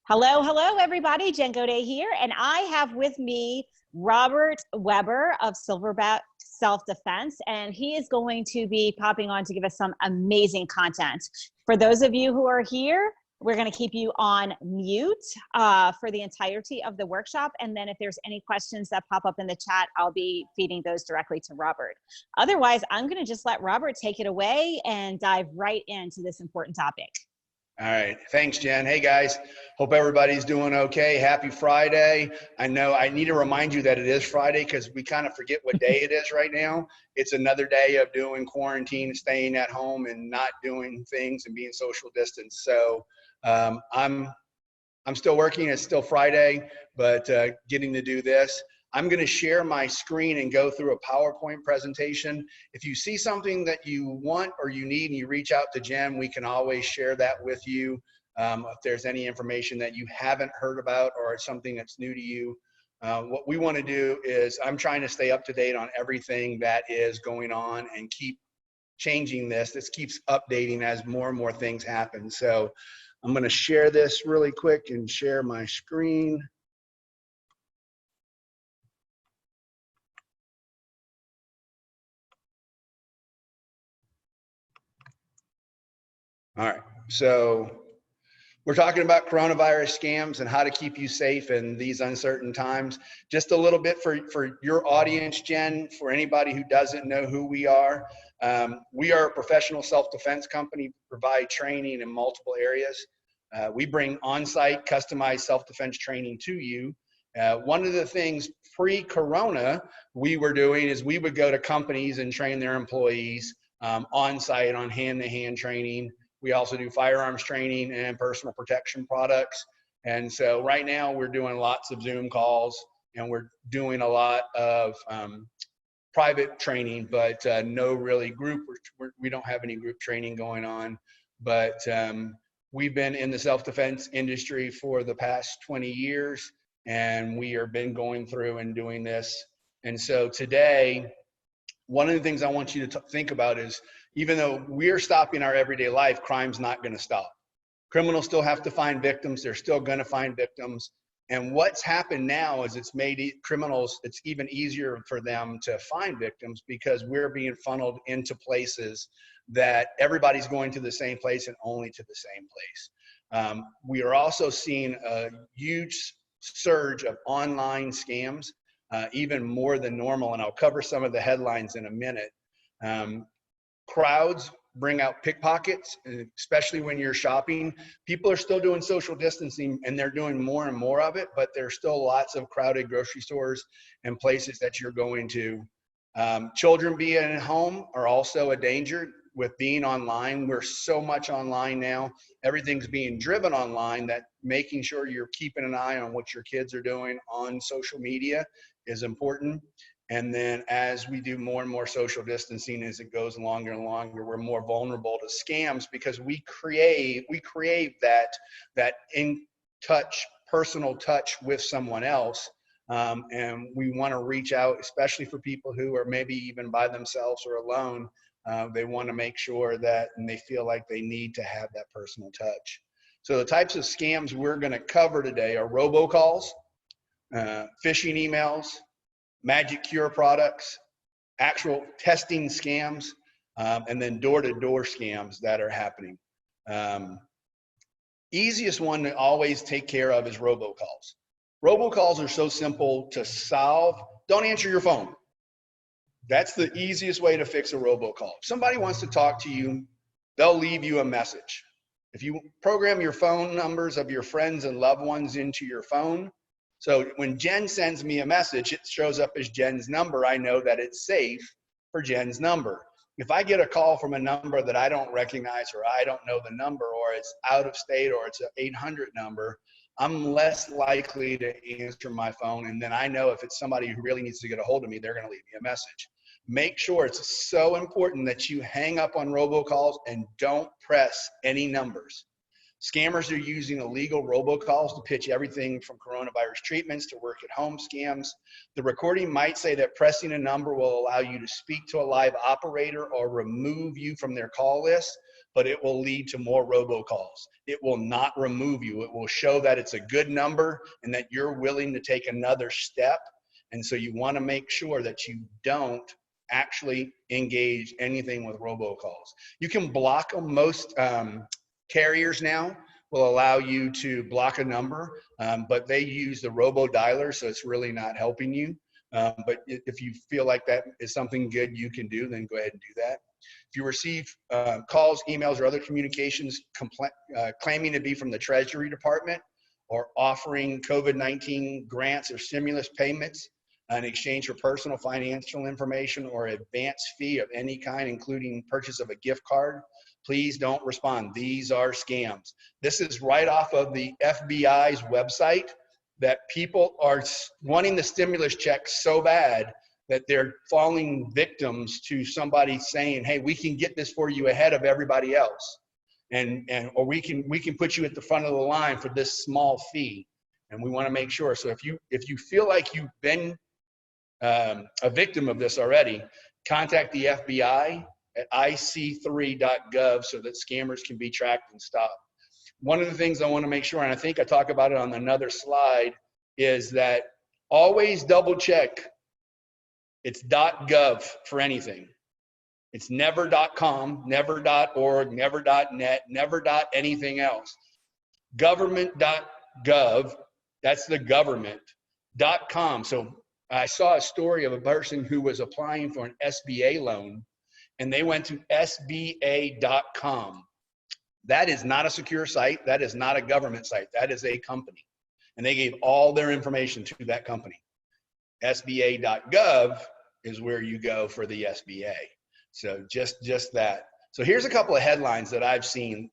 Hello, hello, everybody. Jen Godet here, and I have with me Robert Weber of Silverback Self-Defense, and he is going to be popping on to give us some amazing content. For those of you who are here, we're going to keep you on mute for the entirety of the workshop, and then if there's any questions that pop up in the chat, I'll be feeding those directly to Robert. Otherwise, I'm going to just let Robert take it away and dive right into this important topic. All right. Thanks, Jen. Hey, guys. Hope everybody's doing okay. Happy Friday. I know I need to remind you that it is Friday because we kind of forget what day it is right now. It's another day of doing quarantine, staying at home, and not doing things and being social distance. So I'm still working. It's still Friday, but getting to do this. I'm going to share my screen and go through a PowerPoint presentation. If you see something that you want or you need and you reach out to Jen, we can always share that with you. If there's any information that you haven't heard about or it's something that's new to you. What we want to do is I'm trying to stay up to date on everything that is going on and keep changing this. This keeps updating as more and more things happen. So I'm going to share this really quick and share my screen. All right, so we're talking about coronavirus scams and how to keep you safe in these uncertain times. Just a little bit for your audience, Jen, for anybody who doesn't know who we are. We are a professional self-defense company, provide training in multiple areas. We bring on-site customized self-defense training to you. One of the things pre-corona we were doing is we would go to companies and train their employees on-site on hand-to-hand training. We also do firearms training and personal protection products. And so right now we're doing lots of Zoom calls and we're doing a lot of private training, but no really group. We don't have any group training going on, but we've been in the self-defense industry for the past 20 years and we have been going through and doing this. And so today, one of the things I want you to think about is, even though we're stopping our everyday life, crime's not going to stop. Criminals still have to find victims. They're still going to find victims. And what's happened now is it's made criminals, it's even easier for them to find victims because we're being funneled into places that everybody's going to the same place and only to the same place. We are also seeing a huge surge of online scams, even more than normal. And I'll cover some of the headlines in a minute. Crowds bring out pickpockets, especially when you're shopping. People are still doing social distancing and they're doing more and more of it, but there's still lots of crowded grocery stores and places that you're going to. Children being at home are also a danger with being online. We're so much online now. Everything's being driven online that making sure you're keeping an eye on what your kids are doing on social media is important. And then as we do more and more social distancing, as it goes longer and longer, we're more vulnerable to scams because we crave that in touch, personal touch with someone else. And we want to reach out, especially for people who are maybe even by themselves or alone. They want to make sure that, and they feel like they need to have that personal touch. So the types of scams we're going to cover today are robocalls, phishing emails, magic cure products, actual testing scams, and then door-to-door scams that are happening. Easiest one to always take care of is robocalls. Robocalls are so simple to solve. Don't answer your phone. That's the easiest way to fix a robocall. If somebody wants to talk to you, they'll leave you a message. If you program your phone numbers of your friends and loved ones into your phone, so when Jen sends me a message, it shows up as Jen's number. I know that it's safe for Jen's number. If I get a call from a number that I don't recognize or I don't know the number or it's out of state or it's an 800 number, I'm less likely to answer my phone. And then I know if it's somebody who really needs to get a hold of me, they're going to leave me a message. Make sure, it's so important that you hang up on robocalls and don't press any numbers. Scammers are using illegal robocalls to pitch everything from coronavirus treatments to work at home scams. The recording might say that pressing a number will allow you to speak to a live operator or remove you from their call list. but it will lead to more robocalls. It will not remove you. It will show that it's a good number and that you're willing to take another step. And so you want to make sure that you don't actually engage anything with robocalls. You can block them. Most carriers now will allow you to block a number, but they use the robo dialer, so it's really not helping you. But if you feel like that is something good you can do, then go ahead and do that. If you receive calls, emails, or other communications claiming to be from the Treasury Department or offering COVID-19 grants or stimulus payments in exchange for personal financial information or advance fee of any kind, including purchase of a gift card, please don't respond. These are scams. This is right off of the FBI's website, that people are wanting the stimulus check so bad that they're falling victims to somebody saying, hey, we can get this for you ahead of everybody else. Or we can put you at the front of the line for this small fee. And we want to make sure. So if you feel like you've been a victim of this already, contact the FBI at ic3.gov so that scammers can be tracked and stopped. One of the things I want to make sure, and I think I talk about it on another slide, is that always double check. It's .gov for anything. It's never .com, never .org, never .net, never .anything else. Government.gov, that's the government. .com. So I saw a story of a person who was applying for an SBA loan, and they went to SBA.com. That is not a secure site. That is not a government site. That is a company. And they gave all their information to that company. SBA.gov is where you go for the SBA. So just that. So here's a couple of headlines that I've seen.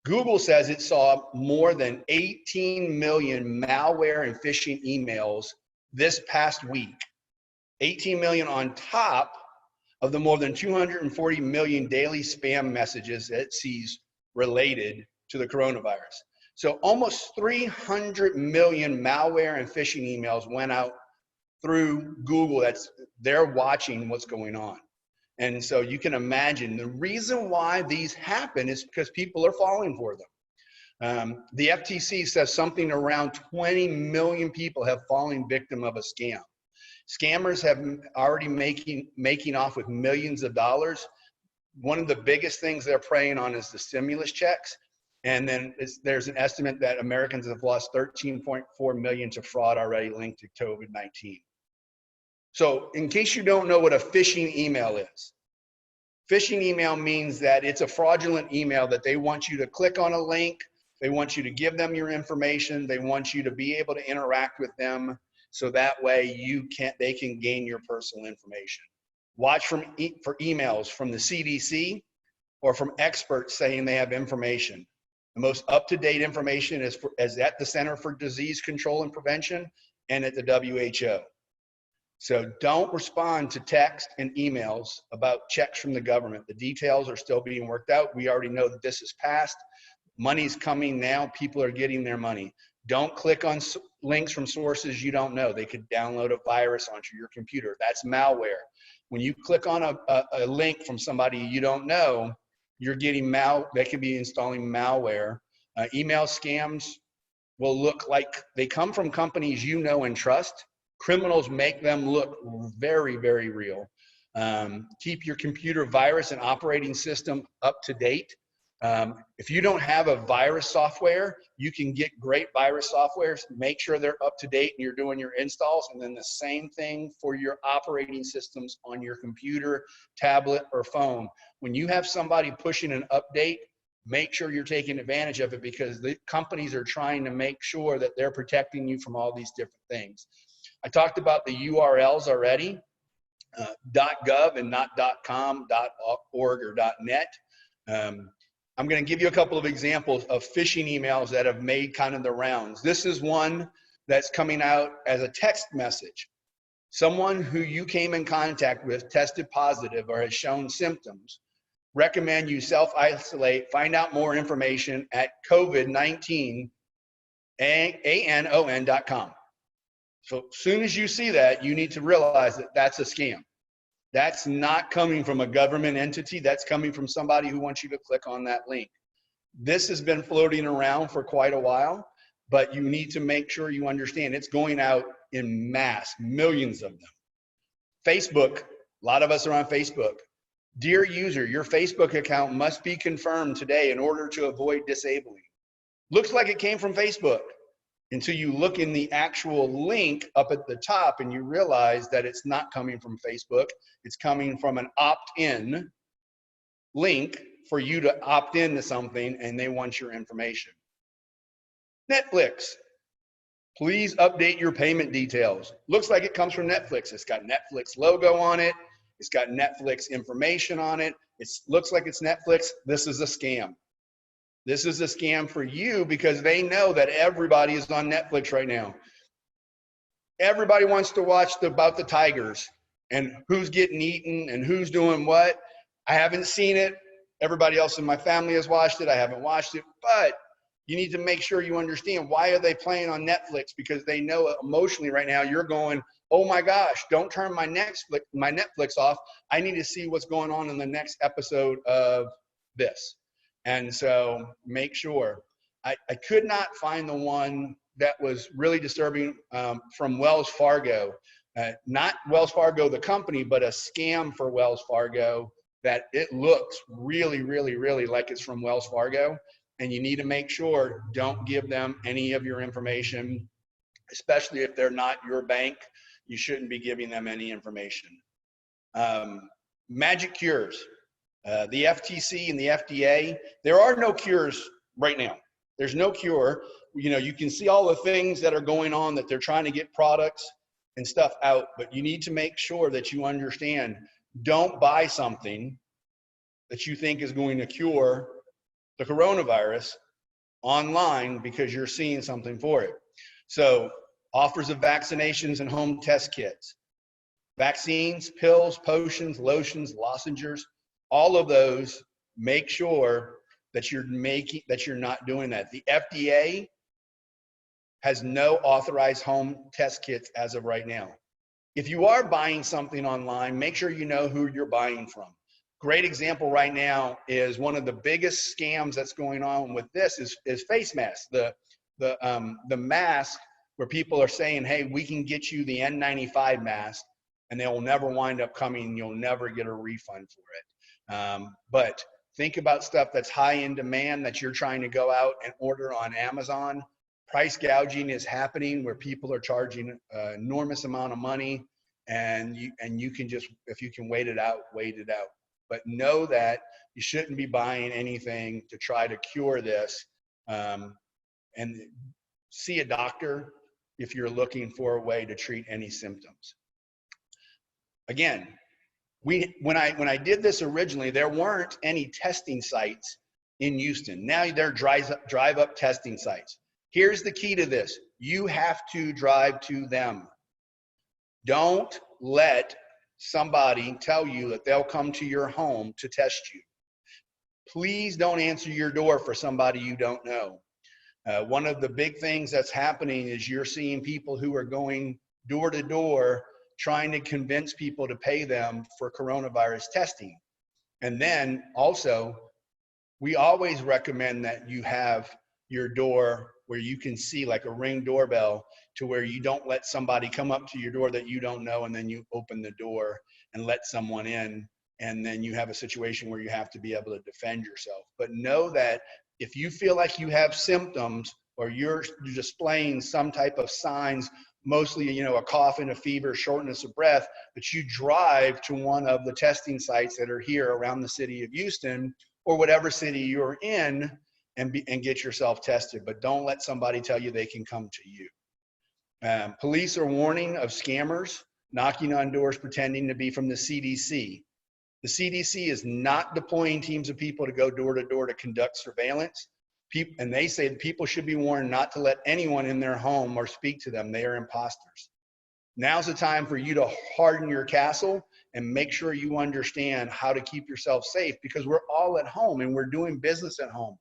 Google says it saw more than 18 million malware and phishing emails this past week. 18 million on top of the more than 240 million daily spam messages it sees related to the coronavirus. So almost 300 million malware and phishing emails went out through Google. They're watching what's going on. And so you can imagine the reason why these happen is because people are falling for them. The FTC says something around 20 million people have fallen victim of a scam. Scammers have already making off with millions of dollars. One of the biggest things they're preying on is the stimulus checks. And then there's an estimate that Americans have lost 13.4 million to fraud already linked to COVID-19. So in case you don't know what a phishing email is, phishing email means that it's a fraudulent email that they want you to click on a link. They want you to give them your information. They want you to be able to interact with them so that way they can gain your personal information. Watch for emails from the CDC or from experts saying they have information. The most up-to-date information is at the Center for Disease Control and Prevention and at the WHO. So don't respond to text and emails about checks from the government. The details are still being worked out. We already know that this is passed. Money's coming now. People are getting their money. Don't click on links from sources you don't know. They could download a virus onto your computer. That's malware. When you click on a link from somebody you don't know, you're getting they could be installing malware. Email scams will look like they come from companies you know and trust. Criminals make them look very, very real. Keep your computer virus and operating system up to date. If you don't have a virus software, you can get great virus softwares. Make sure they're up to date and you're doing your installs. And then the same thing for your operating systems on your computer, tablet, or phone. When you have somebody pushing an update, make sure you're taking advantage of it because the companies are trying to make sure that they're protecting you from all these different things. I talked about the URLs already, .gov and not .com, .org, or .net. I'm going to give you a couple of examples of phishing emails that have made kind of the rounds. This is one that's coming out as a text message. Someone who you came in contact with tested positive or has shown symptoms. Recommend you self-isolate, find out more information at COVID19anon.com. So as soon as you see that, you need to realize that that's a scam. That's not coming from a government entity. That's coming from somebody who wants you to click on that link. This has been floating around for quite a while, but you need to make sure you understand it's going out in mass, millions of them. Facebook, a lot of us are on Facebook. Dear user, your Facebook account must be confirmed today in order to avoid disabling. Looks like it came from Facebook until you look in the actual link up at the top and you realize that it's not coming from Facebook. It's coming from an opt-in link for you to opt into something, and they want your information. Netflix, please update your payment details. Looks like it comes from Netflix. It's got Netflix logo on it. It's got Netflix information on it. It looks like it's Netflix. This is a scam. This is a scam for you because they know that everybody is on Netflix right now. Everybody wants to watch about the Tigers and who's getting eaten and who's doing what. I haven't seen it. Everybody else in my family has watched it. I haven't watched it, but you need to make sure you understand why are they playing on Netflix, because they know emotionally right now you're going, oh my gosh, don't turn my Netflix off. I need to see what's going on in the next episode of this. And so make sure. I could not find the one that was really disturbing from Wells Fargo. Not Wells Fargo, the company, but a scam for Wells Fargo that it looks really, really, really like it's from Wells Fargo. And you need to make sure, don't give them any of your information, especially if they're not your bank. You shouldn't be giving them any information. Magic cures. The FTC and the FDA, there are no cures right now. There's no cure. You know, you can see all the things that are going on, that they're trying to get products and stuff out, but you need to make sure that you understand, don't buy something that you think is going to cure the coronavirus online because you're seeing something for it. So offers of vaccinations and home test kits, vaccines, pills, potions, lotions, lozenges, all of those, make sure that you're not doing that. The FDA has no authorized home test kits as of right now. If you are buying something online, make sure you know who you're buying from. Great example right now is one of the biggest scams that's going on with this is face masks. The mask where people are saying, hey, we can get you the N95 mask, and they will never wind up coming. You'll never get a refund for it. But think about stuff that's high in demand that you're trying to go out and order on Amazon. Price gouging is happening where people are charging an enormous amount of money, and you can just, if you can wait it out, wait it out. But know that you shouldn't be buying anything to try to cure this, and see a doctor if you're looking for a way to treat any symptoms. Again, when I did this originally, there weren't any testing sites in Houston. Now there are drive-up testing sites. Here's the key to this. You have to drive to them. Don't let somebody tell you that they'll come to your home to test you. Please don't answer your door for somebody you don't know. One of the big things that's happening is you're seeing people who are going door to door trying to convince people to pay them for coronavirus testing. And then also, we always recommend that you have your door where you can see, like a Ring doorbell, to where you don't let somebody come up to your door that you don't know, and then you open the door and let someone in, and then you have a situation where you have to be able to defend yourself. But know that if you feel like you have symptoms or you're displaying some type of signs, mostly, you know, a cough and a fever, shortness of breath, that you drive to one of the testing sites that are here around the city of Houston or whatever city you're in, and get yourself tested. But don't let somebody tell you they can come to you. Police are warning of scammers knocking on doors pretending to be from the CDC. The CDC is not deploying teams of people to go door to door to conduct surveillance. And they say that people should be warned not to let anyone in their home or speak to them. They are imposters. Now's the time for you to harden your castle and make sure you understand how to keep yourself safe, because we're all at home and we're doing business at home.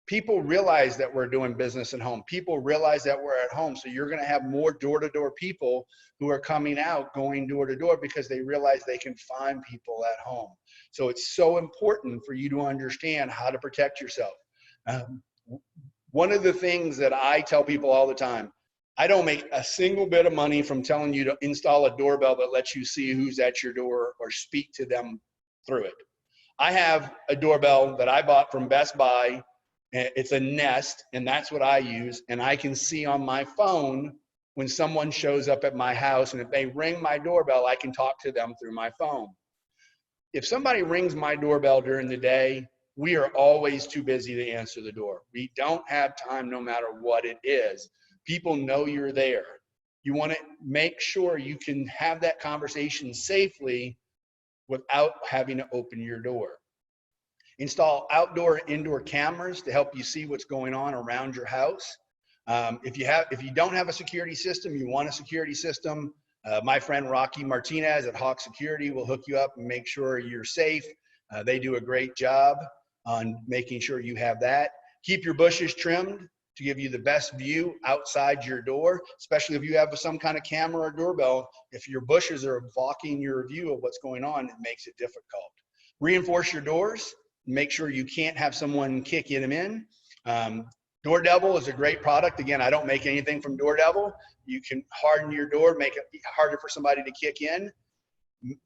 People realize that we're doing business at home. People realize that we're at home. So you're going to have more door-to-door people who are coming out, going door-to-door, because they realize they can find people at home. So it's so important for you to understand how to protect yourself. One of the things that I tell people all the time, I don't make a single bit of money from telling you to install a doorbell that lets you see who's at your door or speak to them through it. I have a doorbell that I bought from Best Buy. It's a Nest, and that's what I use. And I can see on my phone when someone shows up at my house, and if they ring my doorbell, I can talk to them through my phone. If somebody rings my doorbell during the day, we are always too busy to answer the door. We don't have time no matter what it is. People know you're there. You want to make sure you can have that conversation safely without having to open your door. Install outdoor and indoor cameras to help you see what's going on around your house. If you don't have a security system, you want a security system, my friend Rocky Martinez at Hawk Security will hook you up and make sure you're safe. They do a great job on making sure you have that. Keep your bushes trimmed to give you the best view outside your door, especially if you have some kind of camera or doorbell. If your bushes are blocking your view of what's going on, it makes it difficult. Reinforce your doors. Make sure you can't have someone kick them in. Door Devil is a great product. Again, I don't make anything from Door Devil. You can harden your door, make it harder for somebody to kick in.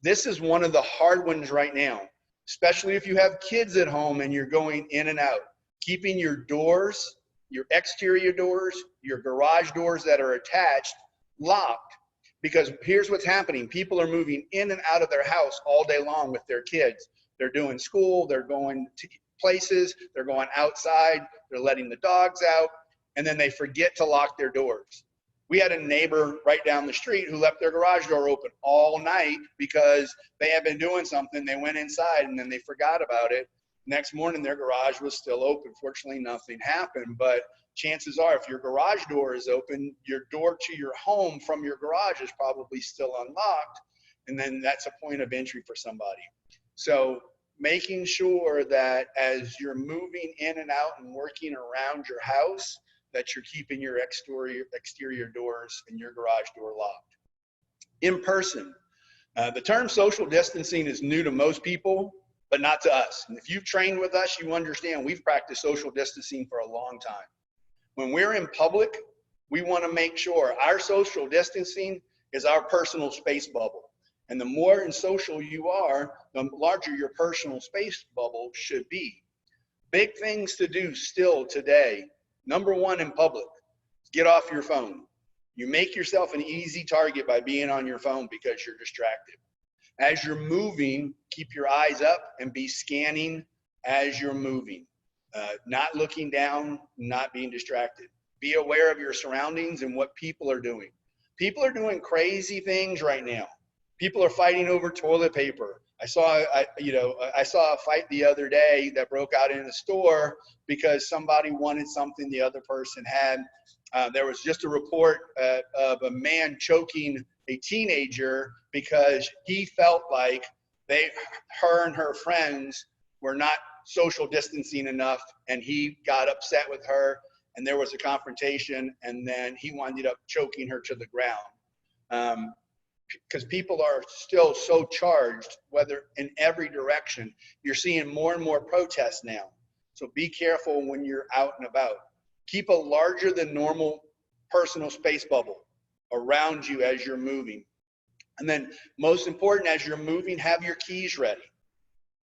This is one of the hard ones right now, especially if you have kids at home and you're going in and out. Keeping your doors, your exterior doors, your garage doors that are attached, locked. Because here's what's happening. People are moving in and out of their house all day long with their kids. They're doing school, they're going to places, they're going outside, they're letting the dogs out, and then they forget to lock their doors. We had a neighbor right down the street who left their garage door open all night because they had been doing something. They went inside and then they forgot about it. Next morning, their garage was still open. Fortunately, nothing happened, but chances are if your garage door is open, your door to your home from your garage is probably still unlocked, and then that's a point of entry for somebody. So making sure that as you're moving in and out and working around your house, that you're keeping your exterior doors and your garage door locked. In person, the term social distancing is new to most people, but not to us. And if you've trained with us, you understand we've practiced social distancing for a long time. When we're in public, we want to make sure our social distancing is our personal space bubble. And the more in social you are, the larger your personal space bubble should be. Big things to do still today. Number one in public, get off your phone. You make yourself an easy target by being on your phone because you're distracted. As you're moving, keep your eyes up and be scanning as you're moving. Not looking down, not being distracted. Be aware of your surroundings and what people are doing. People are doing crazy things right now. People are fighting over toilet paper. I saw a fight the other day that broke out in a store because somebody wanted something the other person had. There was just a report of a man choking a teenager because he felt like her and her friends were not social distancing enough, and he got upset with her, and there was a confrontation, and then he wound up choking her to the ground. Because people are still so charged, whether in every direction. You're seeing more and more protests now. So be careful when you're out and about. Keep a larger than normal personal space bubble around you as you're moving. And then most important, as you're moving, have your keys ready.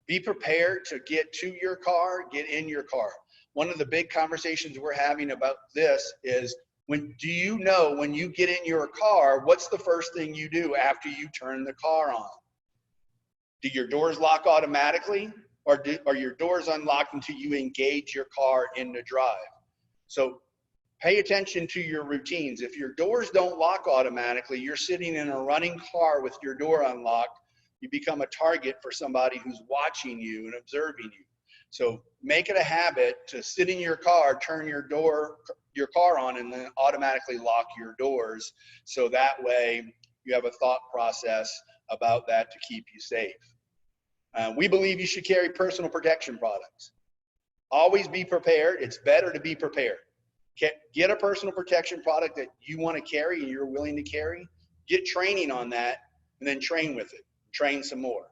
Be prepared to get to your car, get in your car. One of the big conversations we're having about this is, do you know when you get in your car, what's the first thing you do after you turn the car on? Do your doors lock automatically, or are your doors unlocked until you engage your car in the drive? So pay attention to your routines. If your doors don't lock automatically, you're sitting in a running car with your door unlocked, you become a target for somebody who's watching you and observing you. So make it a habit to sit in your car, turn your car on, and then automatically lock your doors. So that way you have a thought process about that to keep you safe. We believe you should carry personal protection products. Always be prepared. It's better to be prepared. Get a personal protection product that you want to carry and you're willing to carry. Get training on that and then train with it. Train some more.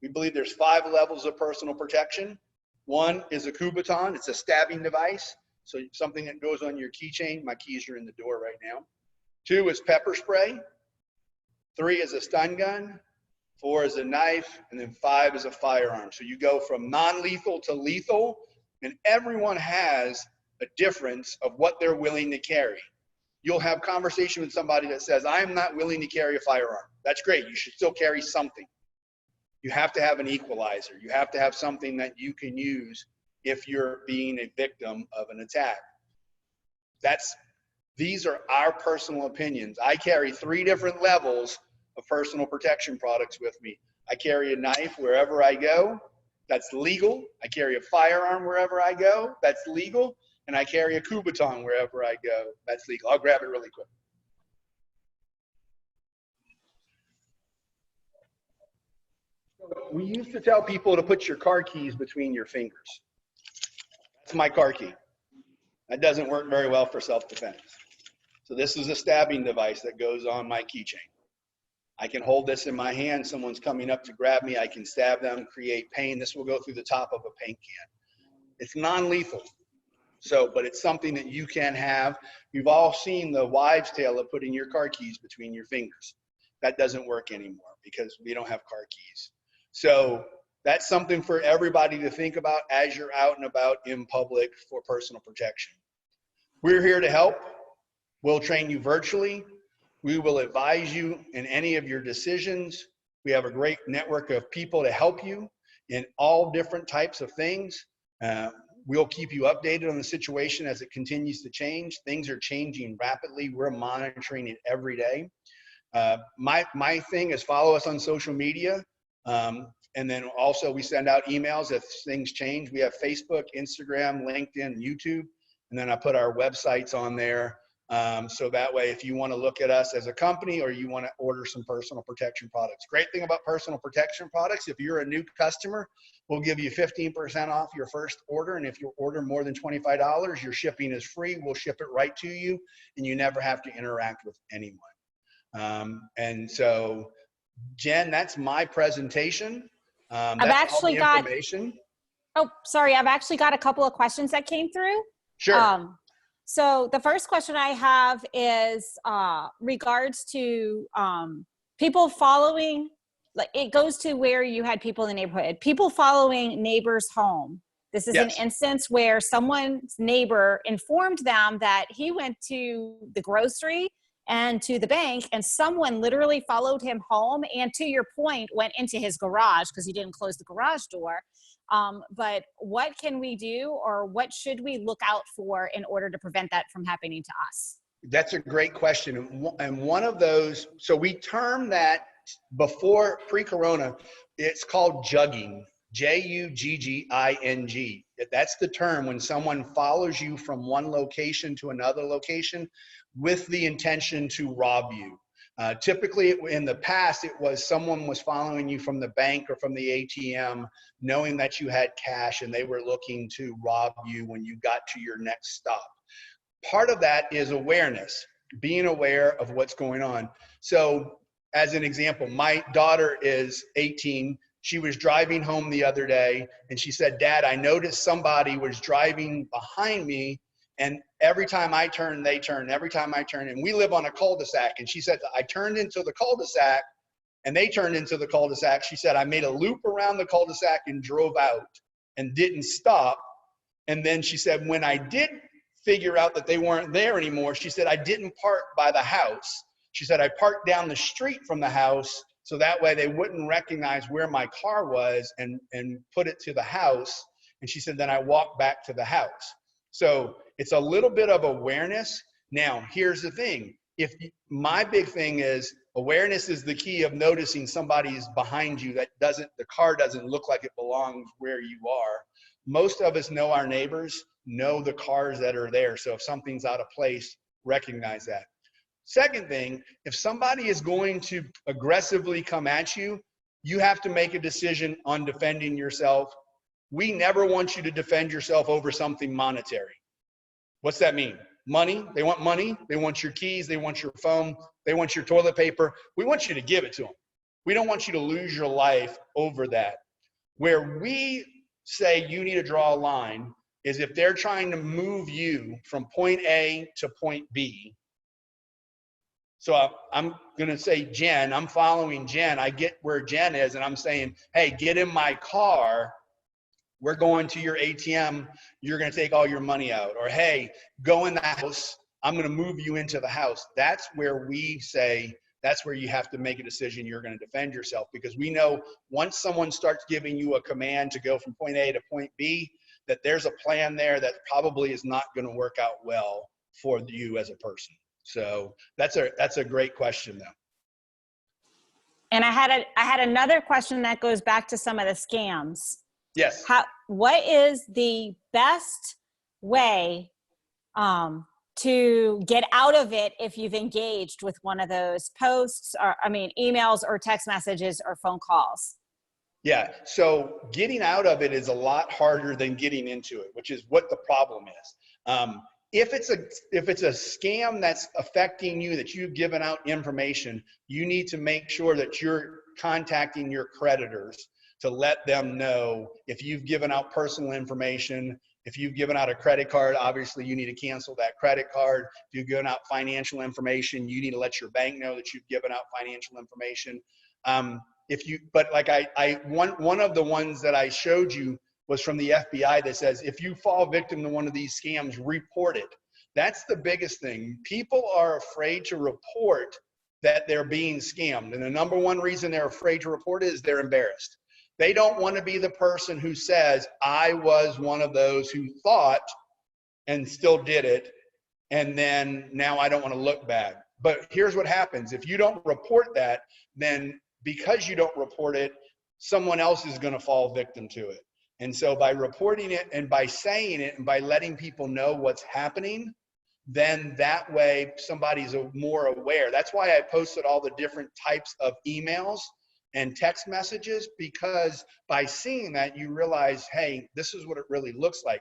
We believe there's 5 levels of personal protection. 1 is a Kubotan. It's a stabbing device. So something that goes on your keychain. My keys are in the door right now. 2 is pepper spray. 3 is a stun gun. 4 is a knife. And then 5 is a firearm. So you go from non-lethal to lethal, and everyone has a difference of what they're willing to carry. You'll have conversation with somebody that says, I'm not willing to carry a firearm. That's great. You should still carry something. You have to have an equalizer. You have to have something that you can use if you're being a victim of an attack. These are our personal opinions. I carry 3 different levels of personal protection products with me. I carry a knife wherever I go. That's legal. I carry a firearm wherever I go. That's legal. And I carry a Kubotan wherever I go. That's legal. I'll grab it really quick. We used to tell people to put your car keys between your fingers. That's my car key. That doesn't work very well for self-defense. So this is a stabbing device that goes on my keychain. I can hold this in my hand. Someone's coming up to grab me. I can stab them, create pain. This will go through the top of a paint can. It's non-lethal. So, but it's something that you can have. You've all seen the wives' tale of putting your car keys between your fingers. That doesn't work anymore because we don't have car keys. So that's something for everybody to think about as you're out and about in public for personal protection. We're here to help. We'll train you virtually. We will advise you in any of your decisions. We have a great network of people to help you in all different types of things. We'll keep you updated on the situation as it continues to change. Things are changing rapidly. We're monitoring it every day. My thing is follow us on social media. And then also we send out emails if things change. We have Facebook, Instagram, LinkedIn, YouTube. And then I put our websites on there. So that way, if you want to look at us as a company or you want to order some personal protection products. Great thing about personal protection products, if you're a new customer, we'll give you 15% off your first order. And if you order more than $25, your shipping is free. We'll ship it right to you and you never have to interact with anyone. And so, Jen, that's my presentation. I've actually got information. Oh, sorry. I've actually got a couple of questions that came through. Sure. So the first question I have is regards to people following, like it goes to where you had people in the neighborhood, people following neighbors home. This is an instance where someone's neighbor informed them that he went to the grocery and to the bank, and someone literally followed him home and, to your point, went into his garage because he didn't close the garage door. But what can we do, or what should we look out for in order to prevent that from happening to us? That's a great question. And one of those, so we term that before pre-corona, it's called jugging, Jugging. That's the term when someone follows you from one location to another location with the intention to rob you. Typically in the past, it was someone was following you from the bank or from the ATM, knowing that you had cash and they were looking to rob you when you got to your next stop. Part of that is awareness, being aware of what's going on. So as an example, my daughter is 18. She was driving home the other day and she said, Dad, I noticed somebody was driving behind me, and every time I turn, they turn. Every time I turn, and we live on a cul-de-sac. And she said, I turned into the cul-de-sac and they turned into the cul-de-sac. She said, I made a loop around the cul-de-sac and drove out and didn't stop. And then she said, when I did figure out that they weren't there anymore, she said, I didn't park by the house. She said, I parked down the street from the house so that way they wouldn't recognize where my car was and put it to the house. And she said, then I walked back to the house. So it's a little bit of awareness. Now, here's the thing. My big thing is awareness is the key of noticing somebody's behind you that the car doesn't look like it belongs where you are. Most of us know our neighbors, know the cars that are there. So if something's out of place, recognize that. Second thing, if somebody is going to aggressively come at you, you have to make a decision on defending yourself we never want you to defend yourself over something monetary. What's that mean? Money. They want money. They want your keys. They want your phone. They want your toilet paper. We want you to give it to them. We don't want you to lose your life over that. Where we say you need to draw a line is if they're trying to move you from point A to point B. So I'm going to say Jen, I'm following Jen. I get where Jen is and I'm saying, hey, get in my car. We're going to your ATM. You're going to take all your money out. Or, hey, go in the house. I'm going to move you into the house. That's where we say, that's where you have to make a decision. You're going to defend yourself, because we know once someone starts giving you a command to go from point A to point B, that there's a plan there that probably is not going to work out well for you as a person. So that's a great question, though. And I had another question that goes back to some of the scams. Yes. What is the best way to get out of it if you've engaged with one of those posts, or emails or text messages or phone calls? Yeah, so getting out of it is a lot harder than getting into it, which is what the problem is. If it's a scam that's affecting you, that you've given out information, you need to make sure that you're contacting your creditors to let them know if you've given out personal information. If you've given out a credit card, obviously you need to cancel that credit card. If you've given out financial information, you need to let your bank know that you've given out financial information. But like one of the ones that I showed you was from the FBI that says, if you fall victim to one of these scams, report it. That's the biggest thing. People are afraid to report that they're being scammed. And the number one reason they're afraid to report it is they're embarrassed. They don't want to be the person who says, I was one of those who thought and still did it, and then now I don't want to look bad. But here's what happens. If you don't report that, then because you don't report it, someone else is going to fall victim to it. And so by reporting it and by saying it and by letting people know what's happening, then that way somebody's more aware. That's why I posted all the different types of emails and text messages, because by seeing that, you realize, hey, this is what it really looks like.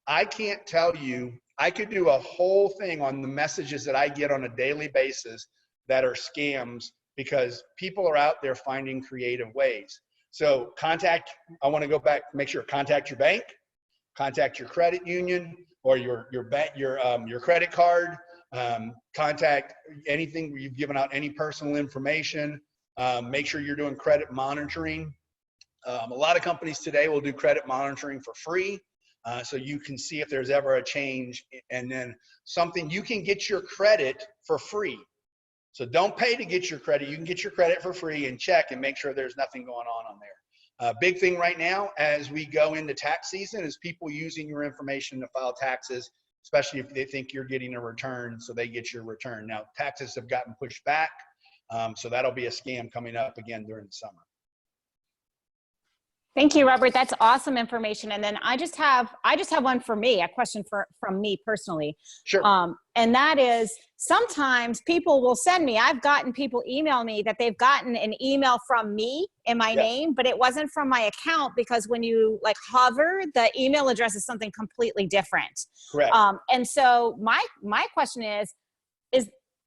I can't tell you, I could do a whole thing on the messages that I get on a daily basis that are scams, because people are out there finding creative ways. So I want to go back, make sure, contact your bank, contact your credit union or your credit card, contact anything where you've given out any personal information. Make sure you're doing credit monitoring. A lot of companies today will do credit monitoring for free. So you can see if there's ever a change, and then you can get your credit for free. So don't pay to get your credit. You can get your credit for free and check and make sure there's nothing going on there. Big thing right now as we go into tax season is people using your information to file taxes, especially if they think you're getting a return, so they get your return. Now, taxes have gotten pushed back, so that'll be a scam coming up again during the summer. Thank you, Robert. That's awesome information. And then I just have one for me, a question from me personally. Sure. And that is, sometimes people will send me, I've gotten people email me that they've gotten an email from me in my name, but it wasn't from my account, because when you hover, the email address is something completely different. Correct. And so my question is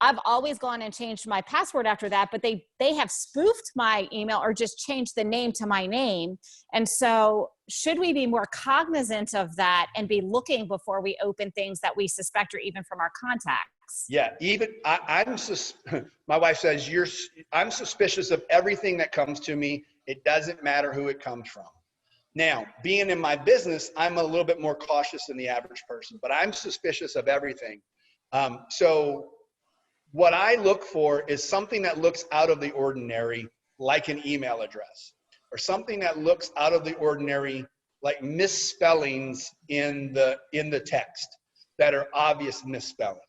I've always gone and changed my password after that, but they have spoofed my email or just changed the name to my name. And so should we be more cognizant of that and be looking before we open things that we suspect, or even from our contacts? Yeah, my wife says, I'm suspicious of everything that comes to me. It doesn't matter who it comes from. Now, being in my business, I'm a little bit more cautious than the average person, but I'm suspicious of everything. So what I look for is something that looks out of the ordinary, like an email address, or something that looks out of the ordinary, like misspellings in the text that are obvious misspellings.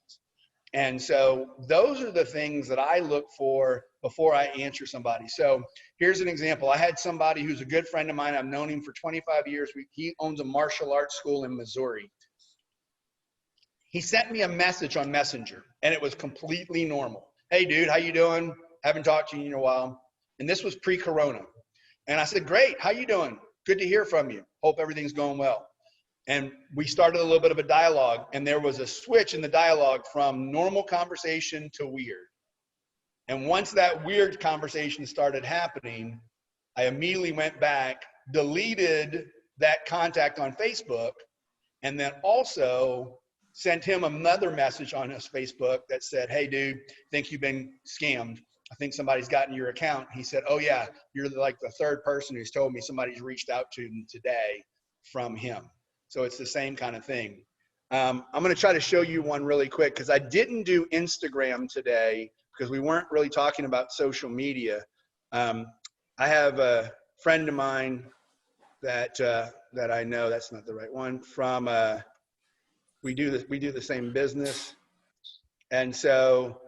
And so those are the things that I look for before I answer somebody. So here's an example. I had somebody who's a good friend of mine. I've known him for 25 years. He owns a martial arts school in Missouri. He sent me a message on Messenger, and it was completely normal. Hey, dude, how you doing? Haven't talked to you in a while. And this was pre-corona. And I said, great, how you doing? good to hear from you. Hope everything's going well. And we started a little bit of a dialogue, and there was a switch in the dialogue from normal conversation to weird. And once that weird conversation started happening, I immediately went back, deleted that contact on Facebook, and then also sent him another message on his Facebook that said, hey, dude, think you've been scammed. I think somebody's gotten your account. He said, oh, yeah, you're like the third person who's told me somebody's reached out to him today from him. So it's the same kind of thing. I'm going to try to show you one really quick because I didn't do Instagram today because we weren't really talking about social media. I have a friend of mine that I know, that's not the right one, from we do the same business, and so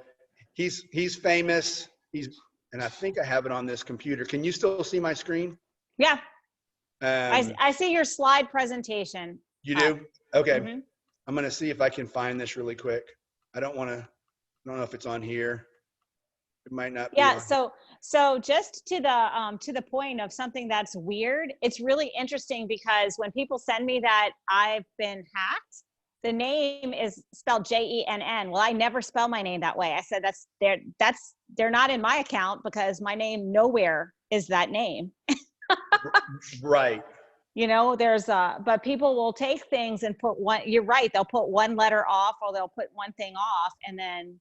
he's famous. And I think I have it on this computer. Can you still see my screen? Yeah. I see your slide presentation. You do? Okay. Mm-hmm. I'm going to see if I can find this really quick. I don't know if it's on here. It might not be. Yeah. So just to the point of something that's weird, it's really interesting because when people send me that I've been hacked, the name is spelled Jenn. Well, I never spell my name that way. I said they're not in my account because my name nowhere is that name. Right. You know, but people will take things and put one, you're right, they'll put one letter off or they'll put one thing off and then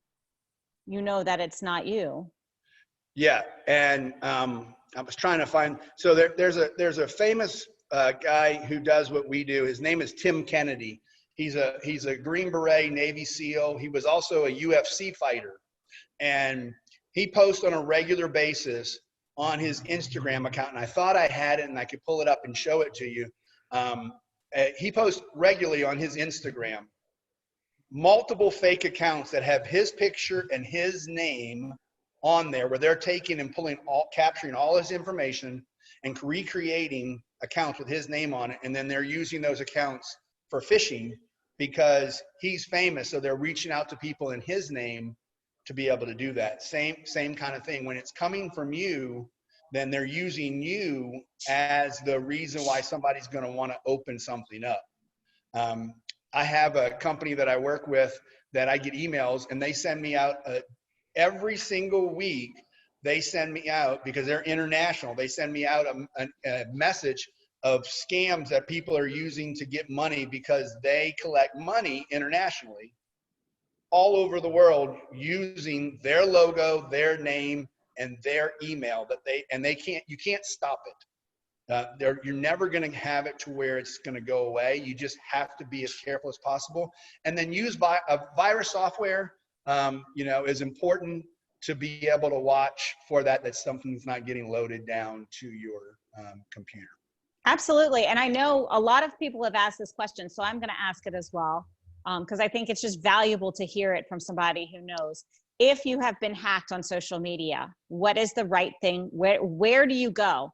you know that it's not you. Yeah. And I was trying to find, so there's a famous guy who does what we do. His name is Tim Kennedy. He's a Green Beret Navy SEAL. He was also a UFC fighter. And he posts on a regular basis on his Instagram account, and I thought I had it and I could pull it up and show it to you. He posts regularly on his Instagram multiple fake accounts that have his picture and his name on there, where they're taking and capturing all his information and recreating accounts with his name on it, and then they're using those accounts for phishing because he's famous, so they're reaching out to people in his name to be able to do that. Same kind of thing. When it's coming from you, then they're using you as the reason why somebody's going to want to open something up. I have a company that I work with that I get emails, and they send me out every single week. They send me out, because they're international, they send me out a message of scams that people are using to get money because they collect money internationally all over the world using their logo, their name, and their email you can't stop it. You're never going to have it to where it's going to go away. You just have to be as careful as possible, and then use virus software. Is important to be able to watch for that something's not getting loaded down to your computer. Absolutely. And I know a lot of people have asked this question, so I'm going to ask it as well, because I think it's just valuable to hear it from somebody who knows. If you have been hacked on social media, what is the right thing? Where do you go?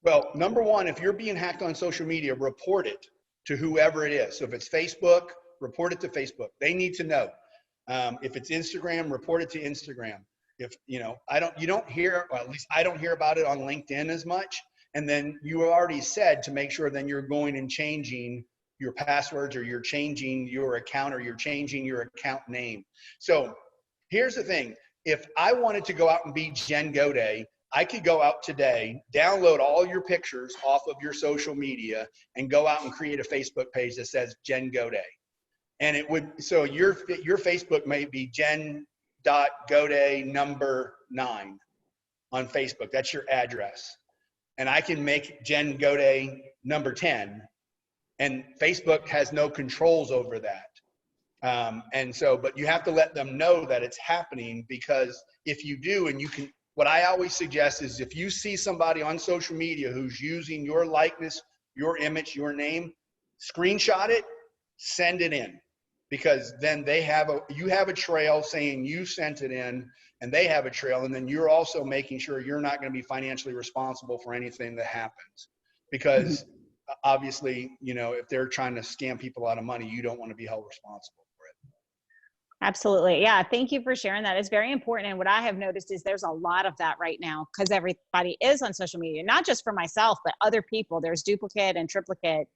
Well, number one, if you're being hacked on social media, report it to whoever it is. So if it's Facebook, report it to Facebook. They need to know. If it's Instagram, report it to Instagram. If you don't hear, or at least I don't hear about it on LinkedIn as much. And then you already said to make sure then you're going and changing your passwords, or you're changing your account, or you're changing your account name. So here's the thing. If I wanted to go out and be Jenn Goday, I could go out today, download all your pictures off of your social media, and go out and create a Facebook page that says Jenn Goday. And it would, so your Facebook may be Jenn.Goday number 9 on Facebook. That's your address. And I can make Jenn Goday number 10, and Facebook has no controls over that. But you have to let them know that it's happening, because if you do, and what I always suggest is, if you see somebody on social media who's using your likeness, your image, your name, screenshot it, send it in, because then you have a trail saying you sent it in, and they have a trail, and then you're also making sure you're not going to be financially responsible for anything that happens, because obviously, if they're trying to scam people out of money, you don't want to be held responsible for it. Absolutely. Yeah. Thank you for sharing that. It's very important. And what I have noticed is there's a lot of that right now because everybody is on social media, not just for myself, but other people. There's duplicate and triplicate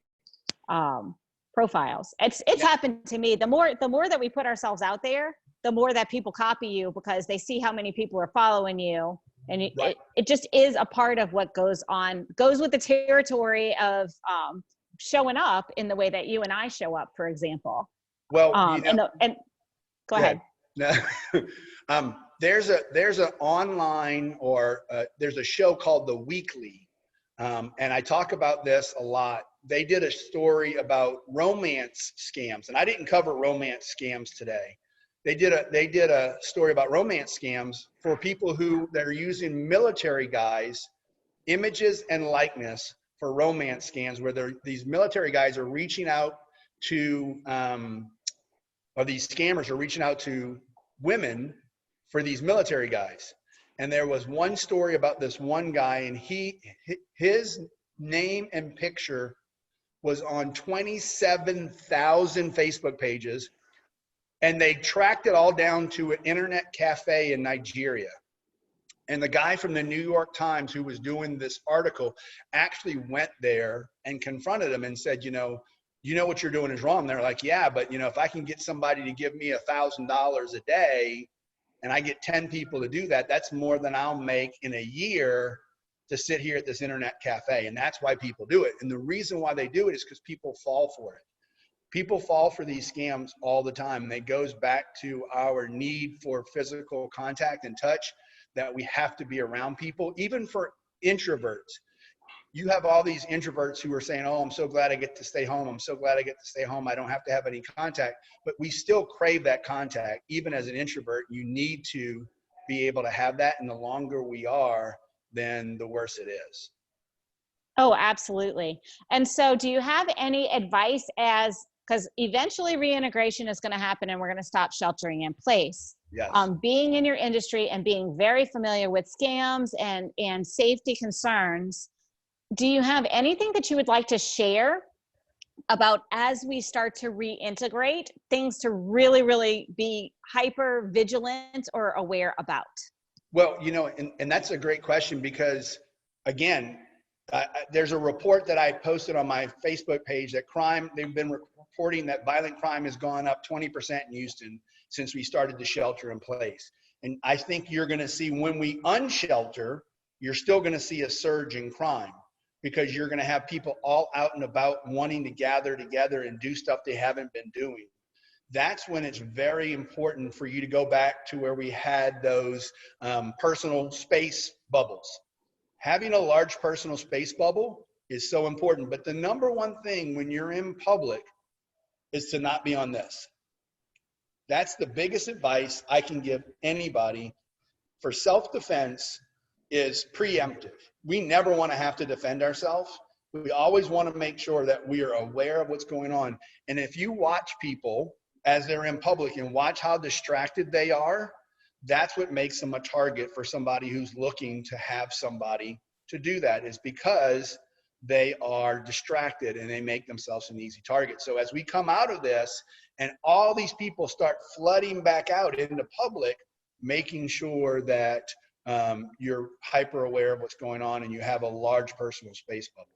um, profiles. It's Yeah, happened to me. The more that we put ourselves out there, the more that people copy you because they see how many people are following you. And right. it just is a part of what goes with the territory of showing up in the way that you and I show up, for example. Well, And go go ahead. ahead. No. There's an online or there's a show called The Weekly, and I talk about this a lot. They did a story about romance scams, and I didn't cover romance scams today. They did a story about romance scams for people who that are using military guys' images and likeness for romance scams, where these military guys are reaching out to or these scammers are reaching out to women for these military guys. And there was one story about this one guy, and his name and picture was on 27,000 Facebook pages, and they tracked it all down to an internet cafe in Nigeria. And the guy from the New York Times who was doing this article actually went there and confronted him and said, you know what you're doing is wrong. They're like, yeah, but if I can get somebody to give me $1,000 a day and I get 10 people to do that, that's more than I'll make in a year to sit here at this internet cafe. And that's why people do it. And the reason why they do it is because people fall for it. People fall for these scams all the time. And it goes back to our need for physical contact and touch, that we have to be around people, even for introverts. You have all these introverts who are saying, oh, I'm so glad I get to stay home. I'm so glad I get to stay home. I don't have to have any contact. But we still crave that contact. Even as an introvert, you need to be able to have that. And the longer we are, then the worse it is. Oh, absolutely. And so do you have any advice because eventually reintegration is going to happen and we're going to stop sheltering in place. Yes. Being in your industry and being very familiar with scams and safety concerns, do you have anything that you would like to share about as we start to reintegrate, things to really, really be hyper vigilant or aware about? Well, and that's a great question because, again, there's a report that I posted on my Facebook page that they've been reporting that violent crime has gone up 20% in Houston since we started the shelter in place. And I think you're going to see when we unshelter, you're still going to see a surge in crime because you're going to have people all out and about wanting to gather together and do stuff they haven't been doing. That's when it's very important for you to go back to where we had those personal space bubbles. Having a large personal space bubble is so important. But the number one thing when you're in public is to not be on this. That's the biggest advice I can give anybody for self-defense is preemptive. We never want to have to defend ourselves. We always want to make sure that we are aware of what's going on. And if you watch people as they're in public and watch how distracted they are, that's what makes them a target for somebody who's looking to have somebody to do that, is because they are distracted and they make themselves an easy target. So as we come out of this and all these people start flooding back out into public, making sure that you're hyper aware of what's going on and you have a large personal space bubble.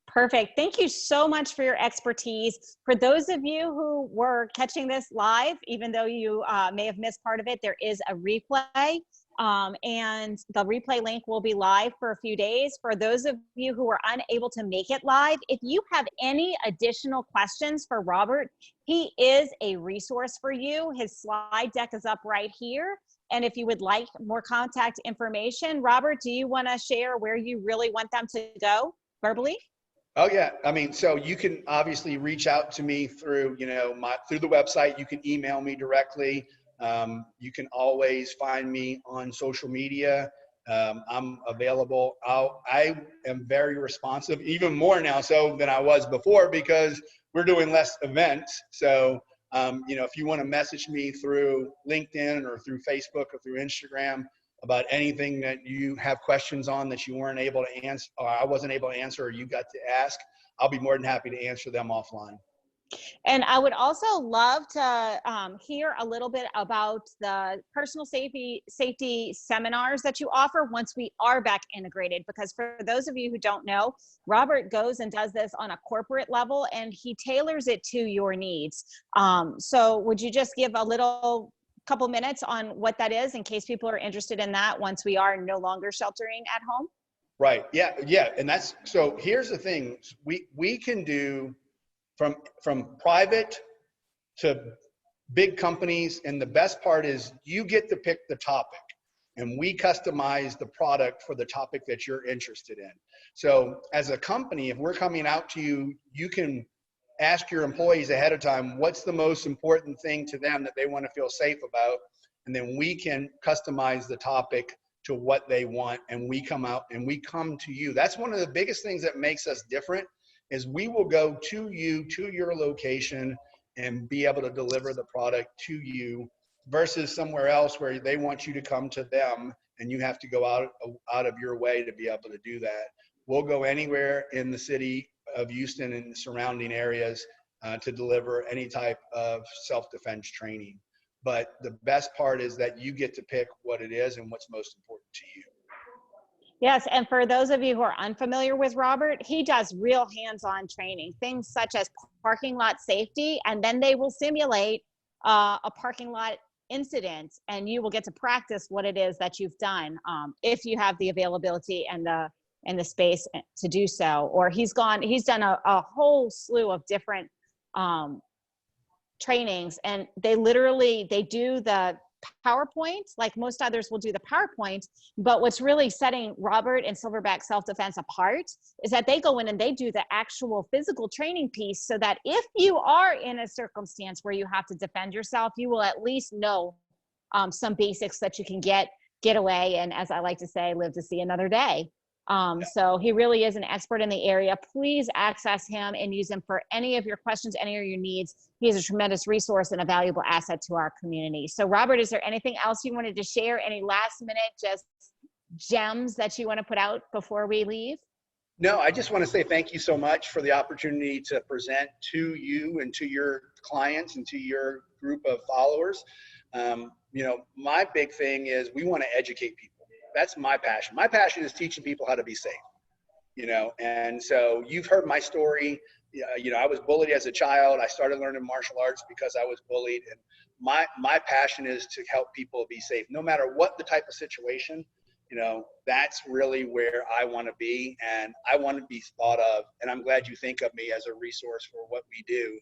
Perfect. Thank you so much for your expertise. For those of you who were catching this live, even though you may have missed part of it, there is a replay. And the replay link will be live for a few days. For those of you who were unable to make it live, if you have any additional questions for Robert, he is a resource for you. His slide deck is up right here. And if you would like more contact information, Robert, do you want to share where you really want them to go verbally? Oh yeah, I mean, so you can obviously reach out to me through, through the website. You can email me directly. You can always find me on social media. I'm available. I am very responsive, even more now so than I was before because we're doing less events. So, if you want to message me through LinkedIn or through Facebook or through Instagram about anything that you have questions on that you weren't able to answer, or I wasn't able to answer, or you got to ask, I'll be more than happy to answer them offline. And I would also love to hear a little bit about the personal safety seminars that you offer once we are back integrated. Because for those of you who don't know, Robert goes and does this on a corporate level, and he tailors it to your needs. So would you just give a little couple minutes on what that is in case people are interested in that once we are no longer sheltering at home? Right. Yeah. Yeah. And that's, so here's the thing. We can do from private to big companies. And the best part is you get to pick the topic and we customize the product for the topic that you're interested in. So as a company, if we're coming out to you, you can ask your employees ahead of time, what's the most important thing to them that they want to feel safe about? And then we can customize the topic to what they want. And we come out and we come to you. That's one of the biggest things that makes us different, is we will go to you, to your location, and be able to deliver the product to you versus somewhere else where they want you to come to them and you have to go out of your way to be able to do that. We'll go anywhere in the city of Houston and the surrounding areas to deliver any type of self-defense training. But the best part is that you get to pick what it is and what's most important to you. Yes, and for those of you who are unfamiliar with Robert, he does real hands-on training, things such as parking lot safety, and then they will simulate a parking lot incident, and you will get to practice what it is that you've done if you have the availability and the space to do so. Or he's done a whole slew of different trainings, and they do the PowerPoint, like most others will do the PowerPoint, but what's really setting Robert and Silverback Self-Defense apart is that they go in and they do the actual physical training piece, so that if you are in a circumstance where you have to defend yourself, you will at least know some basics that you can get away, and as I like to say, live to see another day. So he really is an expert in the area. Please access him and use him for any of your questions, any of your needs. He is a tremendous resource and a valuable asset to our community. So Robert, is there anything else you wanted to share? Any last minute just gems that you want to put out before we leave? No, I just want to say thank you so much for the opportunity to present to you and to your clients and to your group of followers. You know, my big thing is we want to educate people. That's my passion. My passion is teaching people how to be safe, you know, and so you've heard my story. You know, I was bullied as a child. I started learning martial arts because I was bullied. And my passion is to help people be safe, no matter what the type of situation. You know, that's really where I want to be, and I want to be thought of. And I'm glad you think of me as a resource for what we do.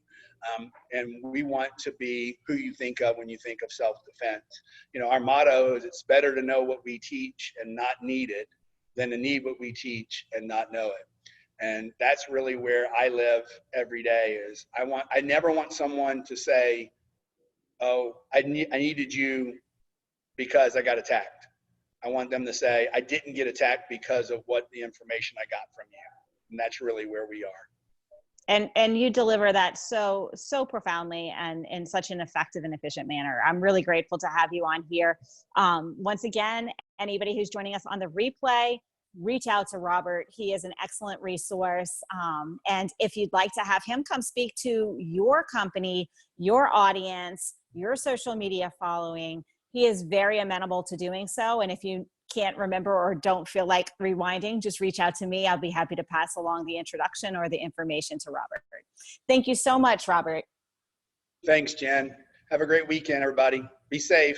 And we want to be who you think of when you think of self-defense. You know, our motto is, it's better to know what we teach and not need it than to need what we teach and not know it. And that's really where I live every day. Is I never want someone to say, oh, I needed you because I got attacked. I want them to say, I didn't get attacked because of what the information I got from you. And that's really where we are. And you deliver that so profoundly and in such an effective and efficient manner. I'm really grateful to have you on here. Once again, anybody who's joining us on the replay, reach out to Robert. He is an excellent resource. And if you'd like to have him come speak to your company, your audience, your social media following, he is very amenable to doing so. And if you can't remember or don't feel like rewinding, just reach out to me. I'll be happy to pass along the introduction or the information to Robert. Thank you so much, Robert. Thanks, Jen. Have a great weekend, everybody. Be safe.